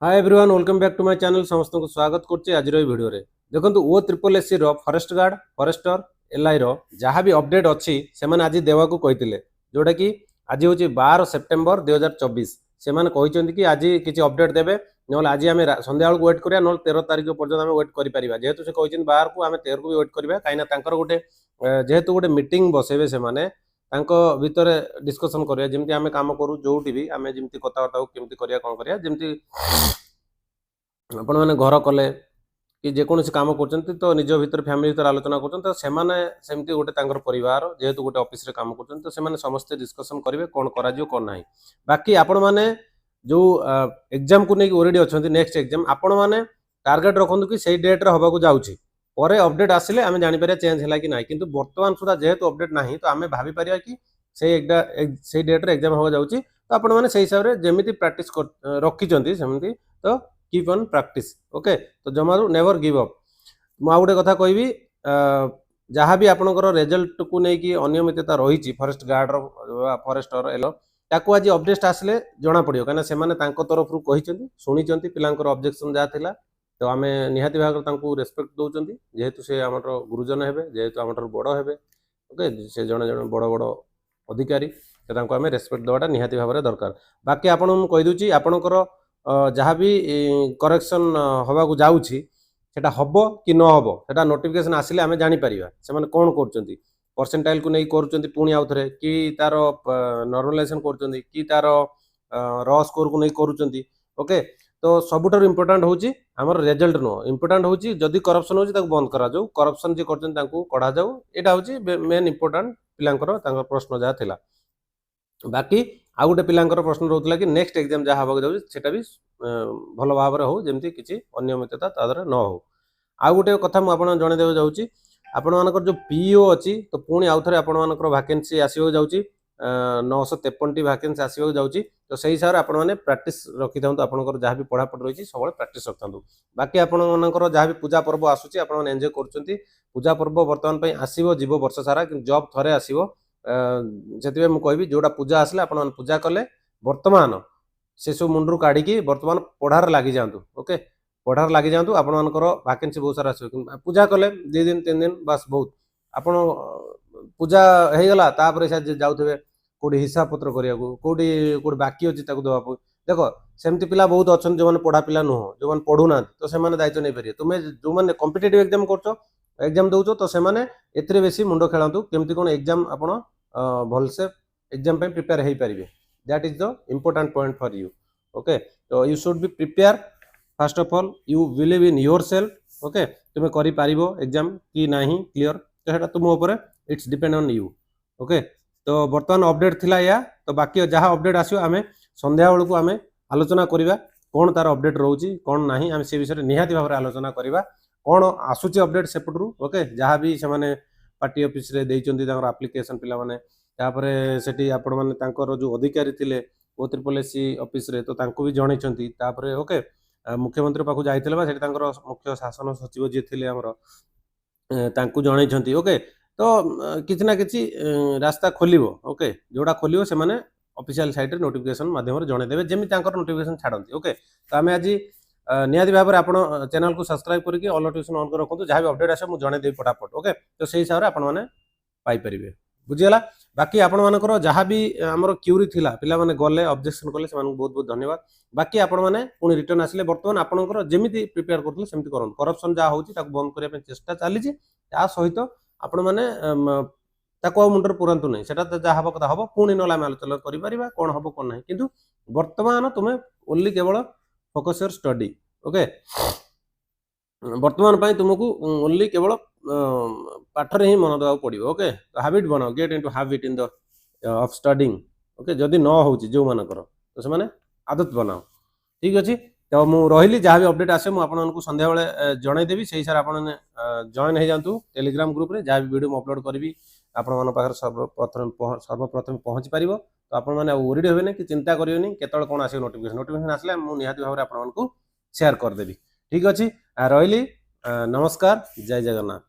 Hi everyone welcome back to my channel समस्त को स्वागत करछि आज वीडियो रे देखंतु ओ ट्रिपल एससी रो फॉरेस्ट गार्ड फॉरेस्टर एलआई रो जहां भी अपडेट अछि से माने आज देवा को कहितिले जोटा कि आज होछि 12 सेप्टेम्बर 2024 से माने कहिसंती कि आज किछि अपडेट देबे नोल आज हमें संध्या बेल वेट करिया नोल 13 तारिख पर्यंत हमें वेट करि परिबा जेहेतु से कहिसंती 12 को हमें 13 को भी वेट करिबा काइना तांकर गोटे जेहेतु गोटे मीटिंग बसेबे से माने तांको भितरे डिस्कशन करिया जेमति हमें काम करू जोटी भी हमें जेमति कथावार्ता केमति करिया कोन करिया जेमति आपण मैंने घर कले कि जेकोसी काम कर तो निज भर फैमिली भर आलोचना करमती गोटे परिवार जेहेतु गोटे ऑफिस रे काम कर तो से समस्ते डिस्कशन करेंगे कौन कौन ना बाकी आपण मैंने जो एग्जाम को नहीं ओरेडी अच्छा नेक्स्ट एग्जाम आपण मैंने टार्गेट रखु कि सही डेट्रे हवाक जाऊँगी पर अपडेट आसिले आम जापर चेंज है कि ना कि बर्तमान सुधा जेहेतु अपडेट ना तो आम भाई कि से डेट्रे एग्जाम हवा जाऊँगी तो आपण मैंने हिसाब से जमी प्राक्ट रखी सेमती तो कीप ऑन प्रैक्टिस ओके तो जमारू नेवर गिव अप मु गोटे कथा कहबी जहाँ भी आपणकर रिजल्ट को लेकिन अनियमितता रही फॉरेस्ट गार्ड फॉरेस्टर एलो ताकू आज अपडेट आसिले जना पड़ो कहीं से तरफ कही शुणी पिलांकर ऑब्जेक्शन जहाँ थिला तो आम निहाती भाग रेस्पेक्ट दौरान जेहेतु से आम गुरुजन हे जेहेतु आम बड़ हे ओके से जड़े जड़े बड़ बड़ अधिकारी तो आम रेस्पेक्ट देवाटा निहाती भाव दरकार बाकी आपड़ कहीदे आपणकर जहाँ भी करेक्शन हवा को जाऊँगी सेटा हबो कि न हबो सेटा नोटिफिकेशन आसिले आमे जानि परिबा से माने कोन करचंती परसेंटाइल को नहीं करचंती पुणी आउ थरे कि तार नॉर्मलाइजेशन करचंती कि तार रॉ स्कोर को नहीं करचंती ओके तो सबुठार इंपोर्टेंट होची हमर रिजल्ट नो इंपोर्टेंट होची जदी करप्शन होची ताको बंद करा जाऊ करप्शन जे करचंती ताको कढा जाऊ एटा होची मेन इंपोर्टेंट पिलांकर तांकर प्रश्न जा थिला बाकी आउ गोटे पिलांकर प्रश्न रोला कि नेक्स्ट एग्जाम जहाँ हवा जाऊँगा भी भल भाव हो जमी किसी अनियमितता तादर न हो आउ गोटे कथा मुझे जनईदेव जाऊँगी आपण मानकर जो पीओ अच्छी तो पुणी आउ थे आपण मानकर वैकेंसी आसवा जाऊँगी 953 वैकेंसी आसवा जाऊँगी तो सही हिसाब से आपण मैंने प्राक्ट रखी था आपंकर जहाँ भी पढ़ापढ़ी रही सब प्राक्ट रखता बाकी आपंकर जहाँ भी पूजा पर्व आसूँ आप एंजय कर पूजा पर्व बर्तमान आसो जीव वर्ष सारा जब थे आसो से मुझे जोड़ा पूजा आसले आप पूजा कले वर्तमान से सब मुंडू काढ़ी वर्तमान पढ़ार लगी जातु ओके पढ़ार लगी जातु आपर वैकेंसी बहुत सारा आस पूजा कले 2 दिन 3 दिन बस बहुत आप पूजा होगला जाऊे कौटी हिसाब पत्र करने कौटी कौटी बाकी अच्छी देवाक देख सेमती पिला बहुत अच्छा जो मैंने पढ़ा पिला नुह जो मैंने पढ़ुना तो से दायित्व नहीं पारे तुम्हें जो मैंने कॉम्पिटिटिव एग्जाम कर एग्जाम दौच तो से बेसी मुंड खेलतु केमती कौन एग्जाम आप भलसे एग्जाम प्रिपेयर हो पारे that is the important point for you okay तो you should be prepare first of all you believe in yourself okay तुम्हें करि पारिबो एग्जाम कि नहीं क्लियर तो सेटा तुम ऊपर it's depend on you okay तो बर्तमान अपडेट थिला या तो बाकी जहाँ अपडेट आसो आम संध्या बेलू आम आलोचना करवा कौन तार अपडेट रोचे कौन ना आम से विषय निहाती भाव में आलोचना करवा कौन आसूची अपडेट सेपटू ओके जहाँ भी से पार्टी ऑफिस रे देइचंती तांकर एप्लिकेशन पिला माने तापरे सेठी आपण माने तांकर जो अधिकारी थिले ओ ट्रिपल एससी ऑफिस रे तो तांको भी जणैचंती तापरे ओके मुख्यमंत्री पाखु जाइथिले बा सेठी तांकर मुख्य शासन सचिव जे थिले हमर तांको जणैचंती ओके तो किछि ना किछि रास्ता खोलिबो ओके जोडा खोलिबो से माने ऑफिशियल साइट रे नोटिफिकेशन माध्यम रे जणै देबे जेमि तांकर नोटिफिकेशन छाडंती ओके तो आमे आज निहाती भाव में आपण चैनल को सब्सक्राइब करके ऑल नोटिफिकेशन ऑन कर रखु जहाँ भी अपडेट आसे मुझे जन देवी फटाफट ओके तो सही हिसाब से आपने बुझीगला बाकी आपण मानकर जहाँ भी आमर क्यूरी थिला पिला माने गले ऑब्जेक्शन कले से बहुत बहुत धन्यवाद बाकी आपण माने पुणी रिटर्न आसिले बर्तमान आपनकर जेमिति प्रिपेयर करथले सेमिति करन करप्शन जहाँ होची ताको बंद करिया पे चेष्टा चली ता सहित आपण माने ताको मुंडर पुरांतु नहीं सेटा जहाँ हबो कथा हबो पुणी नला आम आलोचना करि परिबा कोन हबो कोन नहीं किंतु वर्तमान तुमे ओनली केवल फोकस योर स्टडी ओके वर्तमान पाई तुमको ओनली केवल पाठरे ही मन देवा पड़ो ओके तो हैबिट बनाओ get into habit in the of studying okay जदि न होची जो मानकर तो से माने आदत बनाओ ठीक अच्छे तो मु रही जहाँ भी अपडेट आसे मुझे संध्या बेले जन देवी से हिसाब से जॉइन हो जातु टेलीग्राम ग्रुप रे जहाँ भी वीडियो मु अपलोड करी आपण सर्वप्रथम पहुँची पार तो आप ओरीड हे कि चिंता करेनि केतल कौन आस नोटिफिकेशन आसले मुझे निहाती भाव में आपको शेयर करदेवी ठीक अच्छे रही नमस्कार जय जगन्नाथ।